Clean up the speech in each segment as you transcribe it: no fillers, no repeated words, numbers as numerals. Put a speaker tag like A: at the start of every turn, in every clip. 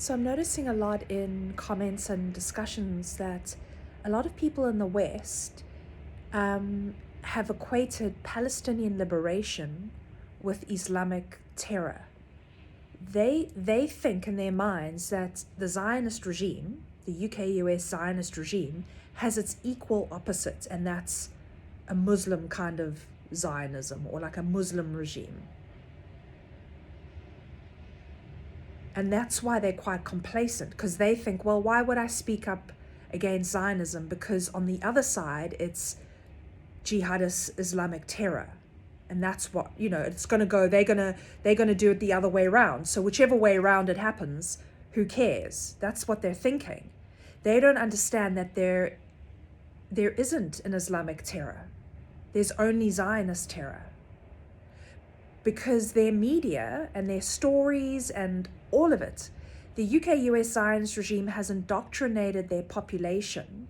A: So I'm noticing a lot in comments and discussions that a lot of people in the West have equated Palestinian liberation with Islamic terror. They think in their minds that the Zionist regime, the UK-US Zionist regime, has its equal opposite, and that's a Muslim kind of Zionism, or like a Muslim regime. And that's why they're quite complacent, because they think, well, why would I speak up against Zionism? Because on the other side, it's jihadist Islamic terror. And that's what, it's going to go, they're going to do it the other way around. So whichever way around it happens, who cares? That's what they're thinking. They don't understand that there isn't an Islamic terror. There's only Zionist terror. Because their media and their stories and all of it, the UK-US Zionist regime has indoctrinated their population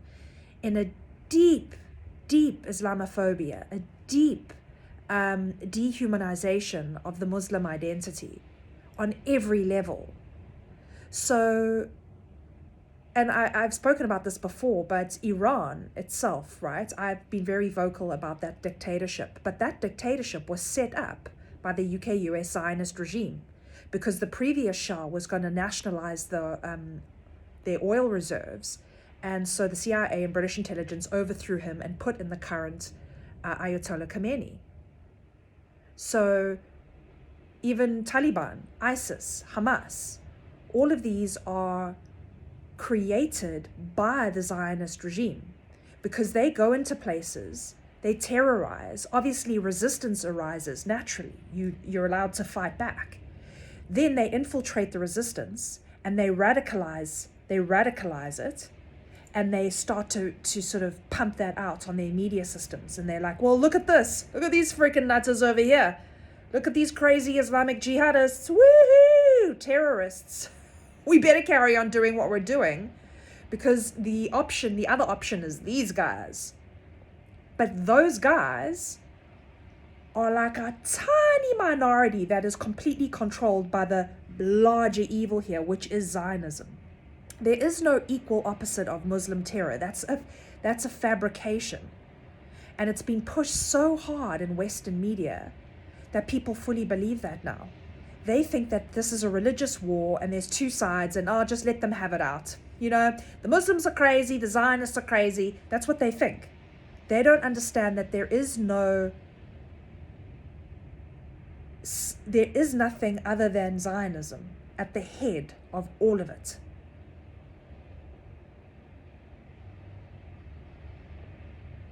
A: in a deep, deep Islamophobia, a deep dehumanization of the Muslim identity on every level. So, and I've spoken about this before, but Iran itself, right? I've been very vocal about that dictatorship, but that dictatorship was set up by the UK-US Zionist regime because the previous Shah was going to nationalize their oil reserves, and so the CIA and British intelligence overthrew him and put in the current Ayatollah Khomeini. So even Taliban, ISIS, Hamas, all of these are created by the Zionist regime because they go into places, they terrorize. Obviously, resistance arises naturally. You're allowed to fight back. Then they infiltrate the resistance and they radicalize it, and they start to sort of pump that out on their media systems. And they're like, well, look at this. Look at these freaking nutters over here. Look at these crazy Islamic jihadists. Woohoo! Terrorists. We better carry on doing what we're doing because the other option is these guys. But those guys are like a tiny minority that is completely controlled by the larger evil here, which is Zionism. There is no equal opposite of Muslim terror. That's a fabrication. And it's been pushed so hard in Western media that people fully believe that now. They think that this is a religious war and there's two sides and just let them have it out. The Muslims are crazy, the Zionists are crazy. That's what they think. They don't understand that there is nothing other than Zionism at the head of all of it.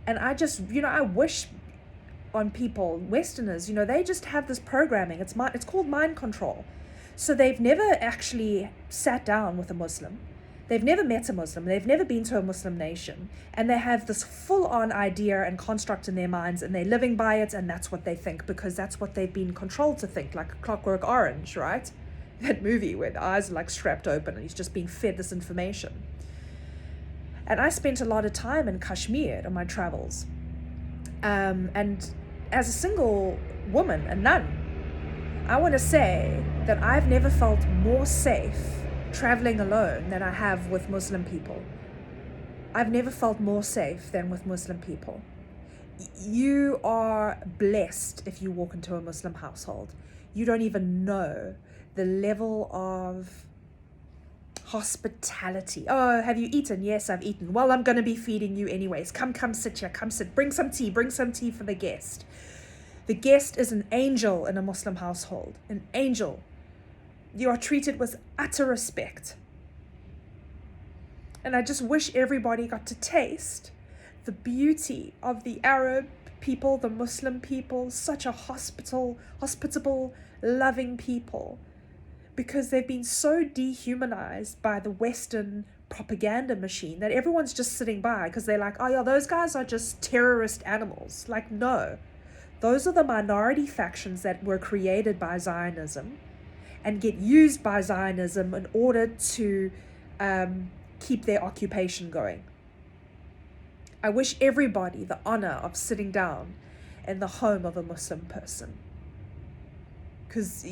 A: And I wish on people, Westerners, they just have this programming. It's called mind control. So they've never actually sat down with a Muslim. They've never met a Muslim. They've never been to a Muslim nation. And they have this full-on idea and construct in their minds, and they're living by it, and that's what they think, because that's what they've been controlled to think, like Clockwork Orange, right? That movie where the eyes are like strapped open and he's just being fed this information. And I spent a lot of time in Kashmir on my travels. And as a single woman, a nun, I want to say that I've never felt more safe traveling alone than I have with Muslim people. I've never felt more safe than with Muslim people. You are blessed if you walk into a Muslim household. You don't even know the level of hospitality. Oh, have you eaten? Yes, I've eaten. Well, I'm going to be feeding you anyways. Come sit here. Come sit. Bring some tea for the guest. The guest is an angel in a Muslim household. An angel. You are treated with utter respect. And I just wish everybody got to taste the beauty of the Arab people, the Muslim people, such a hospitable, loving people. Because they've been so dehumanized by the Western propaganda machine that everyone's just sitting by because they're like, oh yeah, those guys are just terrorist animals. Like, no. Those are the minority factions that were created by Zionism and get used by Zionism in order to keep their occupation going. I wish everybody the honor of sitting down in the home of a Muslim person. Because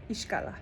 A: Ishkala.